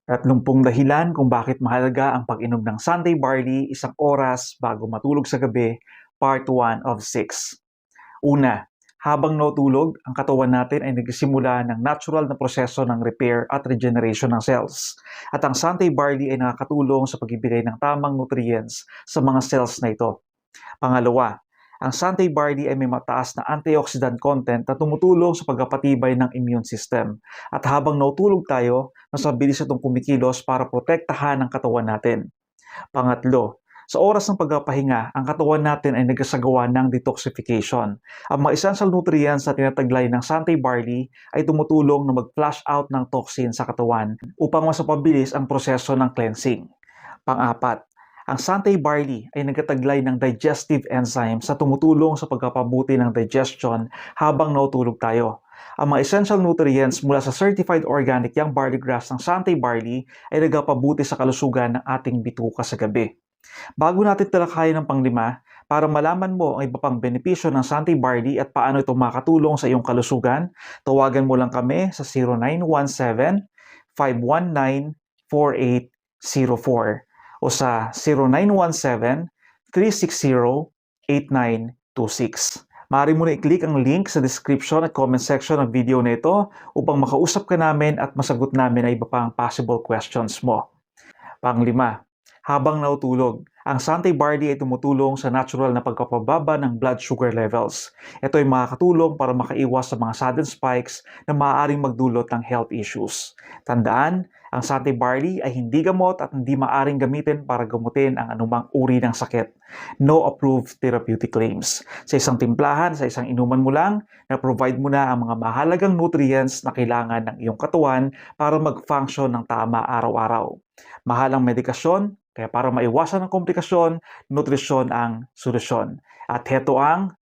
30 dahilan kung bakit mahalaga ang pag-inom ng Sunday barley 1 oras bago matulog sa gabi, Part 1 of 6. Una, habang natutulog, ang katawan natin ay nagsisimula ng natural na proseso ng repair at regeneration ng cells. At ang Sunday barley ay nakakatulong sa pagbibigay ng tamang nutrients sa mga cells na ito. Pangalawa, ang Sunday barley ay may mataas na antioxidant content na tumutulong sa pagpapatibay ng immune system. At habang natutulog tayo, mas mabilis itong kumikilos para protektahan ang katawan natin. Pangatlo, sa oras ng pagpapahinga, ang katawan natin ay nagsasagawa ng detoxification. Ang mga essential nutrients na tinataglay ng Sunday barley ay tumutulong na mag-flush out ng toxin sa katawan upang mas mapabilis ang proseso ng cleansing. Pang-apat, ang Sunday barley ay nagtataglay ng digestive enzymes sa tumutulong sa pagpapabuti ng digestion habang natutulog tayo. Ang mga essential nutrients mula sa certified organic young barley grass ng Sunday barley ay nagpapabuti sa kalusugan ng ating bituka sa gabi. Bago natin talakayin ng panglima, para malaman mo ang iba pang benepisyo ng Sunday barley at paano ito makatulong sa iyong kalusugan, tawagan mo lang kami sa 0917-519-4804 o sa 0917-360-8926. Maaari mo na i-click ang link sa description at comment section ng video na ito upang makausap ka namin at masagot namin ang iba pang possible questions mo. Panglima, habang natutulog, ang Sunday barley ay tumutulong sa natural na pagpapababa ng blood sugar levels. Ito ay makakatulong para makaiwas sa mga sudden spikes na maaaring magdulot ng health issues. Tandaan, ang Sunday barley ay hindi gamot at hindi maaaring gamitin para gamutin ang anumang uri ng sakit. No approved therapeutic claims. Sa isang timplahan, sa isang inuman mo lang, na-provide mo na ang mga mahalagang nutrients na kailangan ng iyong katawan para mag-function ng tama araw-araw. Mahal ang medikasyon, kaya para maiwasan ang komplikasyon, nutrisyon ang solusyon. At heto ang